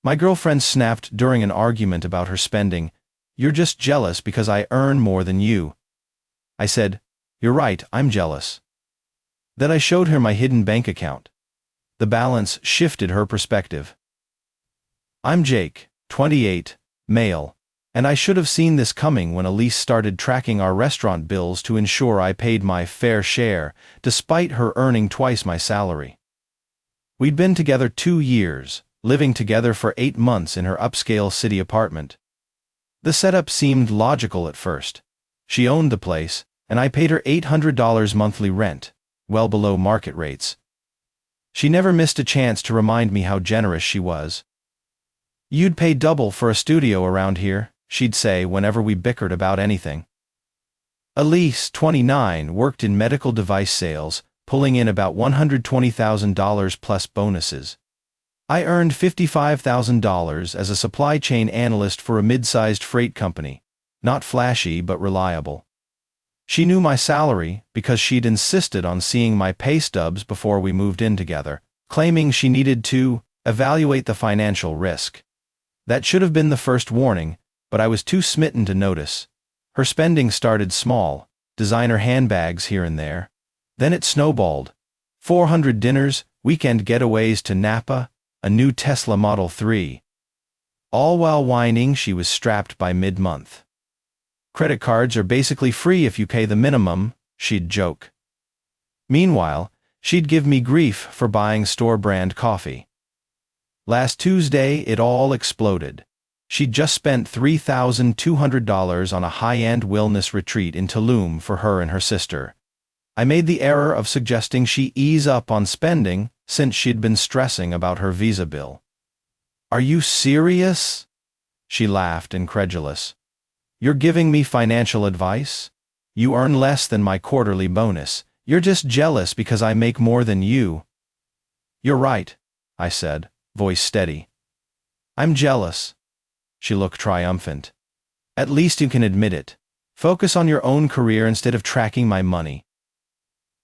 My girlfriend snapped during an argument about her spending, "You're just jealous because I earn more than you." I said, "You're right, I'm jealous." Then I showed her my hidden bank account. The balance shifted her perspective. I'm Jake, 28, male, and I should have seen this coming when Elise started tracking our restaurant bills to ensure I paid my fair share, despite her earning twice my salary. We'd been together 2 years, living together for 8 months in her upscale city apartment. The setup seemed logical at first. She owned the place, and I paid her $800 monthly rent, well below market rates. She never missed a chance to remind me how generous she was. "You'd pay double for a studio around here," she'd say whenever we bickered about anything. Elise, 29, worked in medical device sales, pulling in about $120,000 plus bonuses. I earned $55,000 as a supply chain analyst for a mid-sized freight company, not flashy but reliable. She knew my salary because she'd insisted on seeing my pay stubs before we moved in together, claiming she needed to evaluate the financial risk. That should have been the first warning, but I was too smitten to notice. Her spending started small, designer handbags here and there. Then it snowballed. 400 dinners, weekend getaways to Napa, a new Tesla Model 3. All while whining she was strapped by mid-month. "Credit cards are basically free if you pay the minimum," she'd joke. Meanwhile, she'd give me grief for buying store-brand coffee. Last Tuesday, it all exploded. She'd just spent $3,200 on a high-end wellness retreat in Tulum for her and her sister. I made the error of suggesting she ease up on spending since she'd been stressing about her visa bill. "Are you serious?" She laughed, incredulous. "You're giving me financial advice? You earn less than my quarterly bonus. You're just jealous because I make more than you." "You're right," I said, voice steady. "I'm jealous." She looked triumphant. "At least you can admit it. Focus on your own career instead of tracking my money."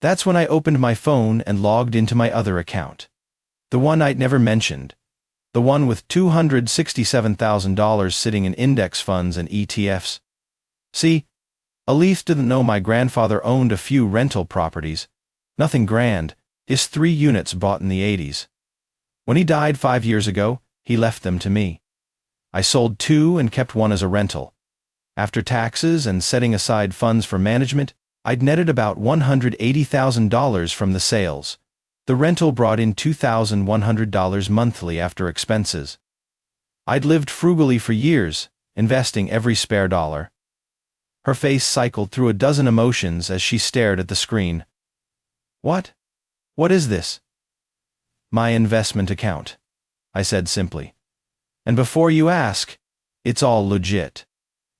That's when I opened my phone and logged into my other account. The one I'd never mentioned. The one with $267,000 sitting in index funds and ETFs. See, Elise didn't know my grandfather owned a few rental properties. Nothing grand, his 3 units bought in the 80s. When he died 5 years ago, he left them to me. I sold 2 and kept 1 as a rental. After taxes and setting aside funds for management, I'd netted about $180,000 from the sales. The rental brought in $2,100 monthly after expenses. I'd lived frugally for years, investing every spare dollar. Her face cycled through a dozen emotions as she stared at the screen. "What? What is this?" "My investment account," I said simply. "And before you ask, it's all legit.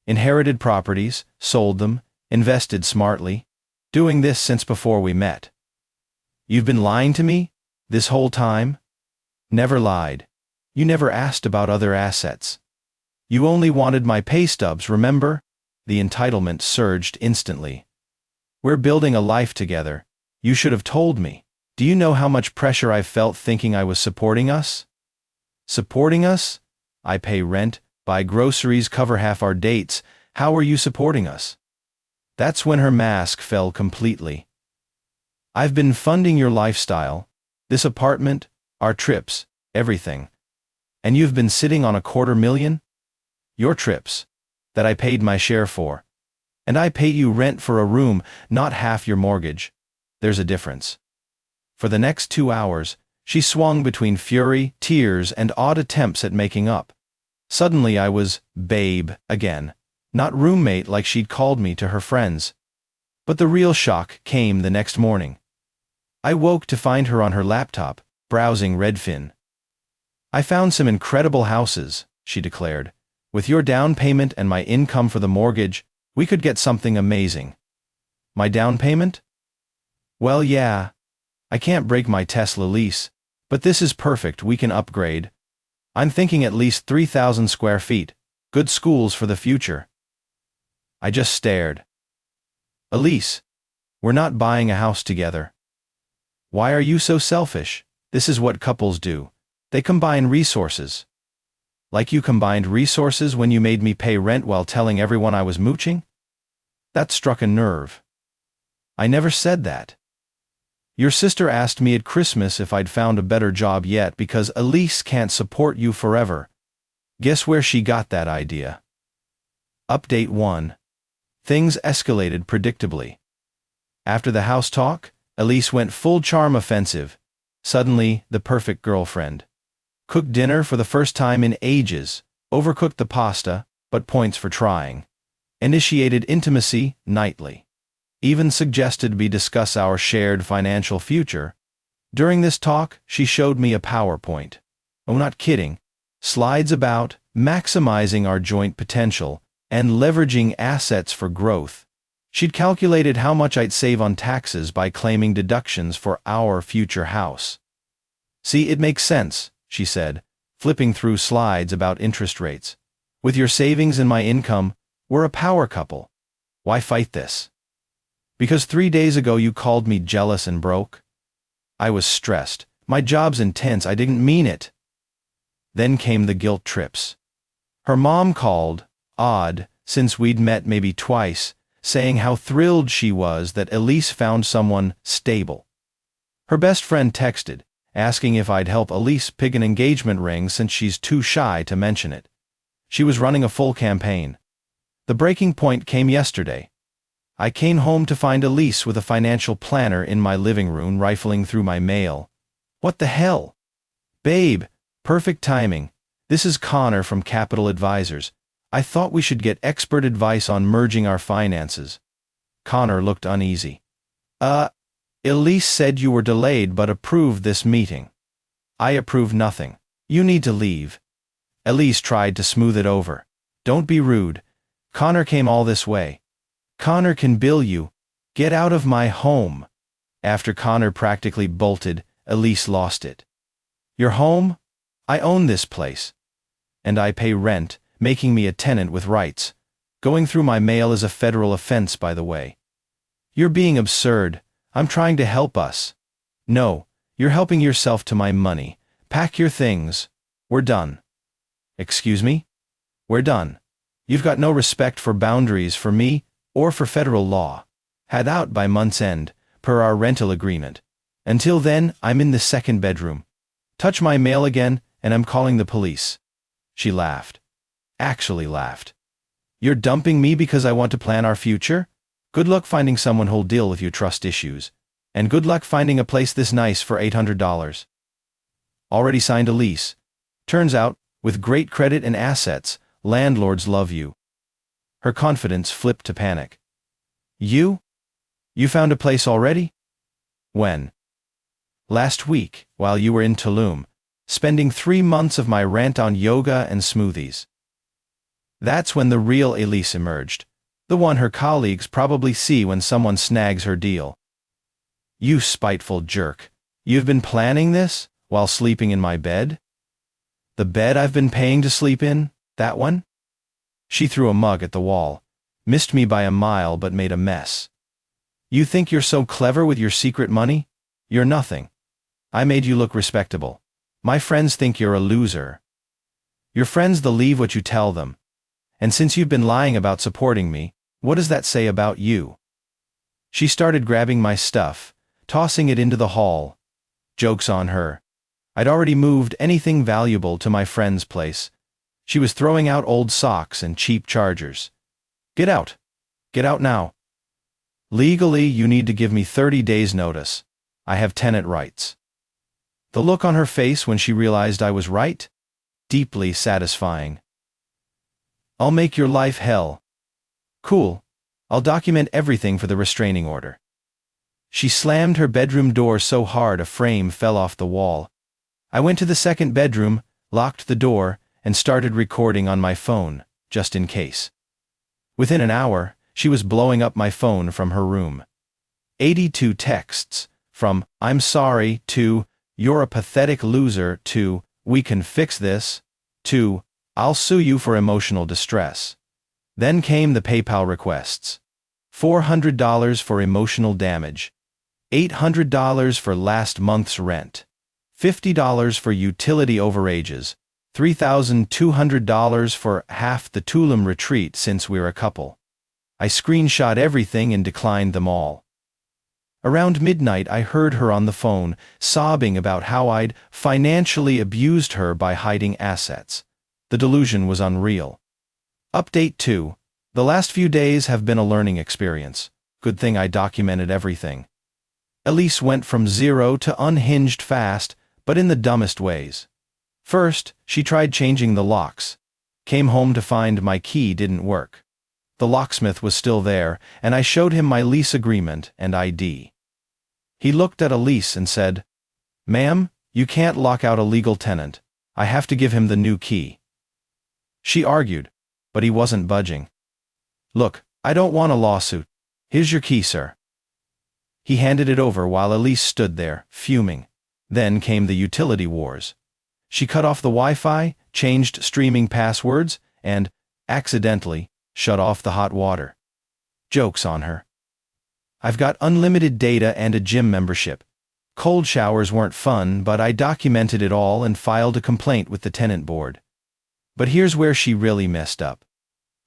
Inherited properties, sold them, invested smartly. Doing this since before we met." "You've been lying to me? This whole time?" "Never lied. You never asked about other assets. You only wanted my pay stubs, remember?" The entitlement surged instantly. "We're building a life together. You should have told me. Do you know how much pressure I've felt thinking I was supporting us?" "Supporting us? I pay rent, buy groceries, cover half our dates. How are you supporting us?" That's when her mask fell completely. "I've been funding your lifestyle, this apartment, our trips, everything. And you've been sitting on $250,000? Your trips, that I paid my share for. And I pay you rent for a room, not half your mortgage. There's a difference." For the next 2 hours, she swung between fury, tears, and odd attempts at making up. Suddenly I was babe again. Not roommate like she'd called me to her friends. But the real shock came the next morning. I woke to find her on her laptop, browsing Redfin. "I found some incredible houses," she declared. "With your down payment and my income for the mortgage, we could get something amazing." "My down payment?" "Well, yeah. I can't break my Tesla lease, but this is perfect, we can upgrade. I'm thinking at least 3,000 square feet, good schools for the future." I just stared. "Elise, we're not buying a house together." "Why are you so selfish? This is what couples do. They combine resources." Like you combined resources when you made me pay rent while telling everyone I was mooching? That struck a nerve. I never said that. Your sister asked me at Christmas if I'd found a better job yet because Elise can't support you forever. Guess where she got that idea? Update 1. Things escalated predictably. After the house talk, Elise went full charm offensive. Suddenly, the perfect girlfriend. Cooked dinner for the first time in ages, overcooked the pasta, but points for trying. Initiated intimacy nightly. Even suggested we discuss our shared financial future. During this talk, she showed me a PowerPoint. Oh, not kidding. Slides about maximizing our joint potential and leveraging assets for growth. She'd calculated how much I'd save on taxes by claiming deductions for our future house. See, it makes sense, she said, flipping through slides about interest rates. With your savings and my income, we're a power couple. Why fight this? Because 3 days ago you called me jealous and broke? I was stressed. My job's intense. I didn't mean it. Then came the guilt trips. Her mom called, odd, since we'd met maybe twice, saying how thrilled she was that Elise found someone stable. Her best friend texted, asking if I'd help Elise pick an engagement ring since she's too shy to mention it. She was running a full campaign. The breaking point came yesterday. I came home to find Elise with a financial planner in my living room rifling through my mail. What the hell? Babe, perfect timing. This is Connor from Capital Advisors. I thought we should get expert advice on merging our finances. Connor looked uneasy. Elise said you were delayed but approved this meeting. I approve nothing. You need to leave. Elise tried to smooth it over. Don't be rude. Connor came all this way. Connor can bill you. Get out of my home. After Connor practically bolted, Elise lost it. Your home? I own this place. And I pay rent, making me a tenant with rights. Going through my mail is a federal offense, by the way. You're being absurd. I'm trying to help us. No, you're helping yourself to my money. Pack your things. We're done. Excuse me? We're done. You've got no respect for boundaries for me or for federal law. Head out by month's end, per our rental agreement. Until then, I'm in the second bedroom. Touch my mail again, and I'm calling the police. She laughed. Actually laughed. You're dumping me because I want to plan our future? Good luck finding someone who'll deal with your trust issues. And good luck finding a place this nice for $800. Already signed a lease. Turns out, with great credit and assets, landlords love you. Her confidence flipped to panic. You? You found a place already? When? Last week, while you were in Tulum, spending 3 months of my rent on yoga and smoothies. That's when the real Elise emerged, the one her colleagues probably see when someone snags her deal. You spiteful jerk. You've been planning this while sleeping in my bed? The bed I've been paying to sleep in? That one? She threw a mug at the wall, missed me by a mile but made a mess. You think you're so clever with your secret money? You're nothing. I made you look respectable. My friends think you're a loser. Your friends believe what you tell them. And since you've been lying about supporting me, what does that say about you? She started grabbing my stuff, tossing it into the hall. Joke's on her. I'd already moved anything valuable to my friend's place. She was throwing out old socks and cheap chargers. Get out. Get out now. Legally, you need to give me 30 days' notice. I have tenant rights. The look on her face when she realized I was right? Deeply satisfying. I'll make your life hell. Cool. I'll document everything for the restraining order. She slammed her bedroom door so hard a frame fell off the wall. I went to the second bedroom, locked the door, and started recording on my phone, just in case. Within an hour, she was blowing up my phone from her room. 82 texts, from "I'm sorry" to "You're a pathetic loser" to "We can fix this" to "I'll sue you for emotional distress." Then came the PayPal requests. $400 for emotional damage. $800 for last month's rent. $50 for utility overages. $3,200 for half the Tulum retreat since we're a couple. I screenshot everything and declined them all. Around midnight I heard her on the phone, sobbing about how I'd financially abused her by hiding assets. The delusion was unreal. Update 2. The last few days have been a learning experience. Good thing I documented everything. Elise went from zero to unhinged fast, but in the dumbest ways. First, she tried changing the locks. Came home to find my key didn't work. The locksmith was still there, and I showed him my lease agreement and ID. He looked at Elise and said, "Ma'am, you can't lock out a legal tenant. I have to give him the new key." She argued, but he wasn't budging. "Look, I don't want a lawsuit. Here's your key, sir." He handed it over while Elise stood there, fuming. Then came the utility wars. She cut off the Wi-Fi, changed streaming passwords, and, accidentally, shut off the hot water. Joke's on her. I've got unlimited data and a gym membership. Cold showers weren't fun, but I documented it all and filed a complaint with the tenant board. But here's where she really messed up.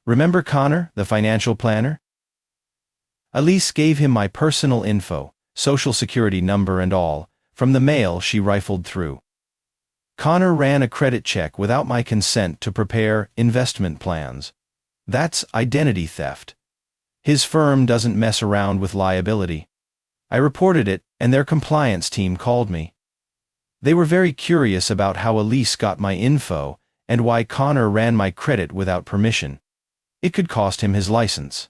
Remember Connor, the financial planner? Elise gave him my personal info, social security number and all, from the mail she rifled through. Connor ran a credit check without my consent to prepare investment plans. That's identity theft. His firm doesn't mess around with liability. I reported it, and their compliance team called me. They were very curious about how Elise got my info and why Connor ran my credit without permission. It could cost him his license.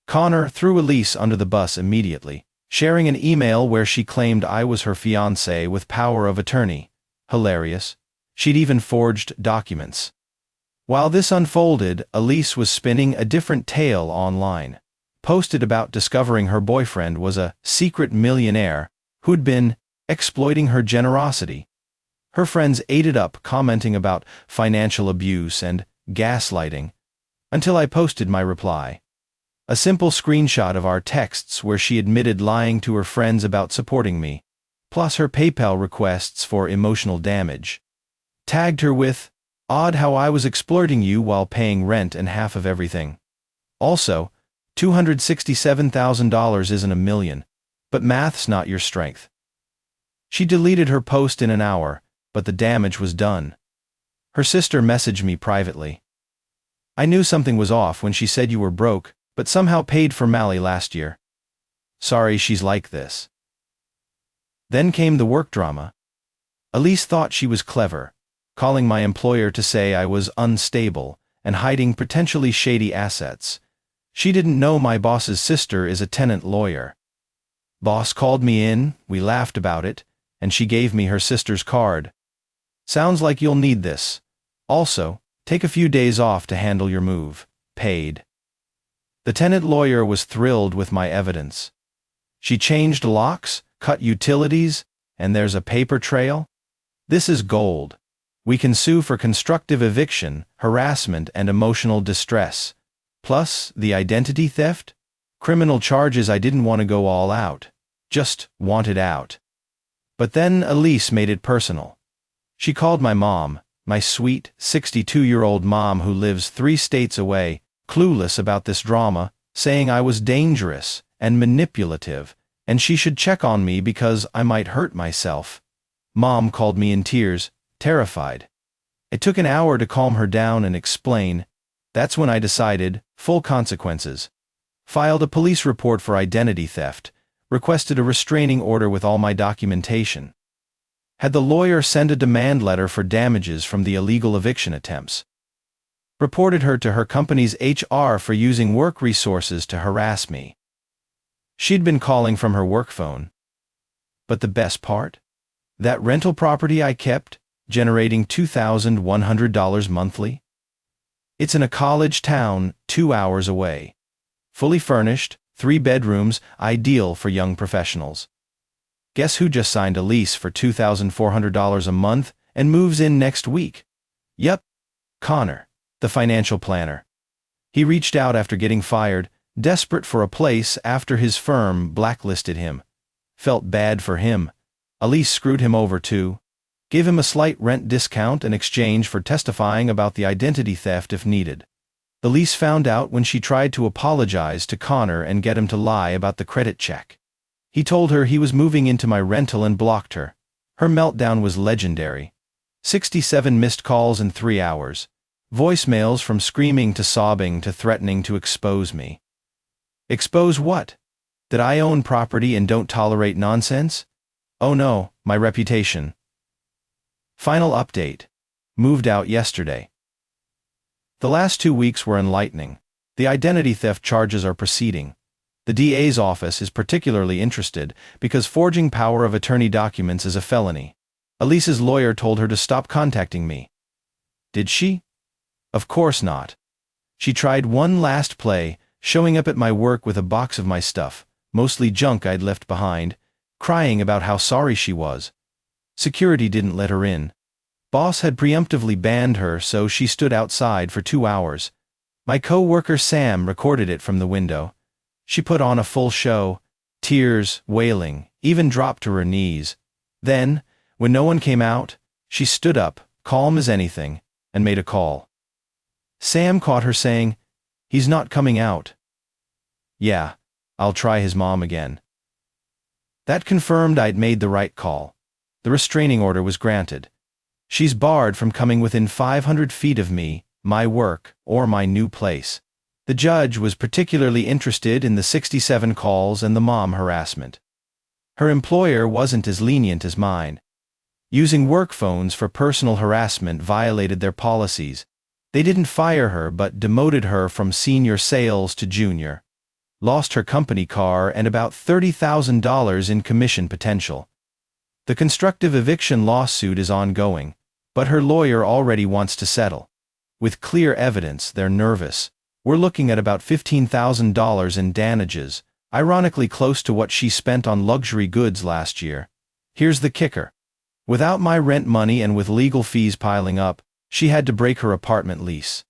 Connor threw Elise under the bus immediately, sharing an email where she claimed I was her fiancé with power of attorney. Hilarious. She'd even forged documents. While this unfolded, Elise was spinning a different tale online. Posted about discovering her boyfriend was a secret millionaire who'd been exploiting her generosity. Her friends ate it up, commenting about financial abuse and gaslighting, until I posted my reply. A simple screenshot of our texts where she admitted lying to her friends about supporting me, plus her PayPal requests for emotional damage. Tagged her with, "Odd how I was exploiting you while paying rent and half of everything." Also, $267,000 isn't $1 million, but math's not your strength. She deleted her post in an hour, but the damage was done. Her sister messaged me privately. "I knew something was off when she said you were broke, but somehow paid for Mally last year. Sorry she's like this." Then came the work drama. Elise thought she was clever, calling my employer to say I was unstable and hiding potentially shady assets. She didn't know my boss's sister is a tenant lawyer. Boss called me in, we laughed about it, and she gave me her sister's card. "Sounds like you'll need this. Also, take a few days off to handle your move. Paid." The tenant lawyer was thrilled with my evidence. She changed locks, cut utilities, and there's a paper trail. This is gold. We can sue for constructive eviction, harassment, and emotional distress. Plus, the identity theft? Criminal charges. I didn't want to go all out. Just wanted out. But then Elise made it personal. She called my mom, my sweet, 62-year-old mom who lives 3 states away, clueless about this drama, saying I was dangerous and manipulative, and she should check on me because I might hurt myself. Mom called me in tears, terrified. It took an hour to calm her down and explain. That's when I decided, full consequences. Filed a police report for identity theft, requested a restraining order with all my documentation. Had the lawyer send a demand letter for damages from the illegal eviction attempts. Reported her to her company's HR for using work resources to harass me. She'd been calling from her work phone. But the best part? That rental property I kept, generating $2,100 monthly? It's in a college town 2 hours away. Fully furnished, 3 bedrooms, ideal for young professionals. Guess who just signed a lease for $2,400 a month and moves in next week? Yep, Connor, the financial planner. He reached out after getting fired, desperate for a place after his firm blacklisted him. Felt bad for him. Elise screwed him over too. Gave him a slight rent discount in exchange for testifying about the identity theft if needed. The lease found out when she tried to apologize to Connor and get him to lie about the credit check. He told her he was moving into my rental and blocked her. Her meltdown was legendary. 67 missed calls in 3 hours. Voicemails from screaming to sobbing to threatening to expose me. Expose what? That I own property and don't tolerate nonsense? Oh no, my reputation. Final update. Moved out yesterday. The last 2 weeks were enlightening. The identity theft charges are proceeding. The DA's office is particularly interested because forging power of attorney documents is a felony. Elise's lawyer told her to stop contacting me. Did she? Of course not. She tried one last play, showing up at my work with a box of my stuff, mostly junk I'd left behind, crying about how sorry she was. Security didn't let her in. Boss had preemptively banned her, so she stood outside for 2 hours. My co-worker Sam recorded it from the window. She put on a full show, tears, wailing, even dropped to her knees. Then, when no one came out, she stood up, calm as anything, and made a call. Sam caught her saying, "He's not coming out." "Yeah, I'll try his mom again." That confirmed I'd made the right call. The restraining order was granted. She's barred from coming within 500 feet of me, my work, or my new place. The judge was particularly interested in the 67 calls and the mom harassment. Her employer wasn't as lenient as mine. Using work phones for personal harassment violated their policies. They didn't fire her but demoted her from senior sales to junior. Lost her company car and about $30,000 in commission potential. The constructive eviction lawsuit is ongoing, but her lawyer already wants to settle. With clear evidence, they're nervous. We're looking at about $15,000 in damages, ironically close to what she spent on luxury goods last year. Here's the kicker. Without my rent money and with legal fees piling up, she had to break her apartment lease.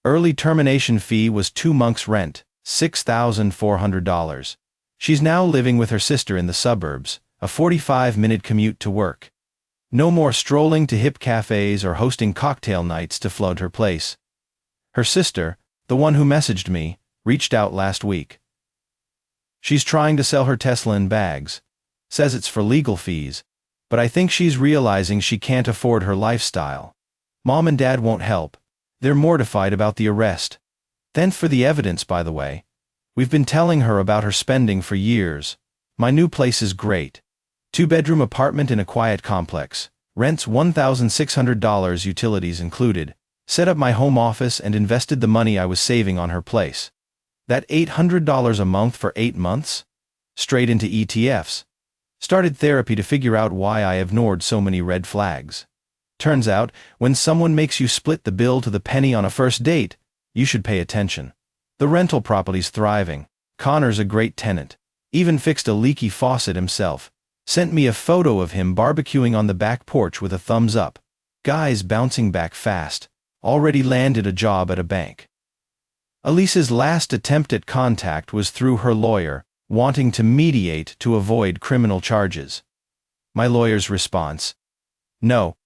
Early termination fee was 2 months' rent, $6,400. She's now living with her sister in the suburbs, a 45-minute commute to work. No more strolling to hip cafes or hosting cocktail nights to flood her place. Her sister, the one who messaged me, reached out last week. She's trying to sell her Tesla in bags. Says it's for legal fees, but I think she's realizing she can't afford her lifestyle. Mom and Dad won't help. They're mortified about the arrest. Thanks for the evidence, by the way. We've been telling her about her spending for years. My new place is great. 2-bedroom apartment in a quiet complex. Rents $1,600, utilities included. Set up my home office and invested the money I was saving on her place. That $800 a month for 8 months? Straight into ETFs. Started therapy to figure out why I ignored so many red flags. Turns out, when someone makes you split the bill to the penny on a first date, you should pay attention. The rental property's thriving. Connor's a great tenant. Even fixed a leaky faucet himself. Sent me a photo of him barbecuing on the back porch with a thumbs up. Guy's bouncing back fast. Already landed a job at a bank. Elise's last attempt at contact was through her lawyer, wanting to mediate to avoid criminal charges. My lawyer's response: "No.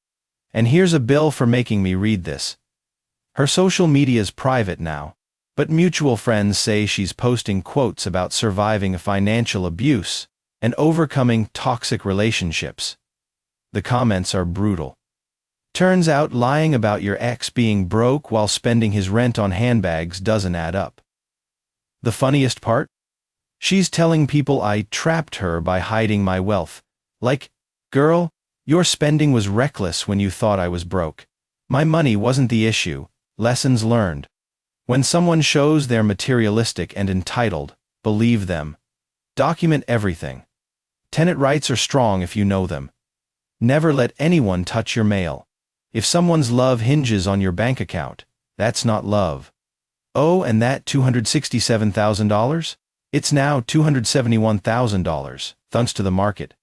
And here's a bill for making me read this." Her social media's private now, but mutual friends say she's posting quotes about surviving financial abuse and overcoming toxic relationships. The comments are brutal. Turns out lying about your ex being broke while spending his rent on handbags doesn't add up. The funniest part? She's telling people I trapped her by hiding my wealth. Like, girl, your spending was reckless when you thought I was broke. My money wasn't the issue. Lessons learned. When someone shows they're materialistic and entitled, believe them. Document everything. Tenant rights are strong if you know them. Never let anyone touch your mail. If someone's love hinges on your bank account, that's not love. Oh, and that $267,000? It's now $271,000, thanks to the market.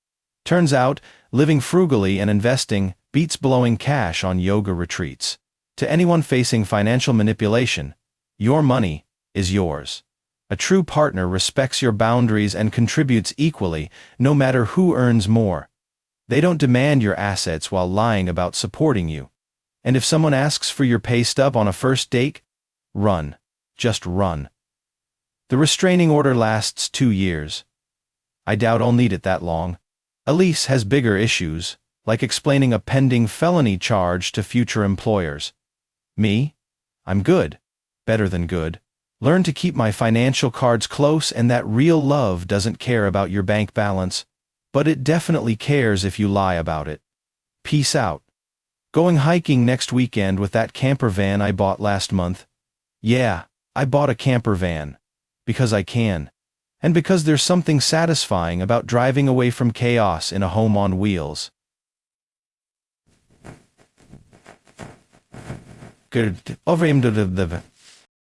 Turns out, living frugally and investing beats blowing cash on yoga retreats. To anyone facing financial manipulation, your money is yours. A true partner respects your boundaries and contributes equally, no matter who earns more. They don't demand your assets while lying about supporting you. And if someone asks for your pay stub on a first date, run. Just run. The restraining order lasts 2 years. I doubt I'll need it that long. Elise has bigger issues, like explaining a pending felony charge to future employers. Me? I'm good. Better than good. Learn to keep my financial cards close, and that real love doesn't care about your bank balance, but it definitely cares if you lie about it. Peace out. Going hiking next weekend with that camper van I bought last month. Yeah, I bought a camper van. Because I can. And because there's something satisfying about driving away from chaos in a home on wheels. Good.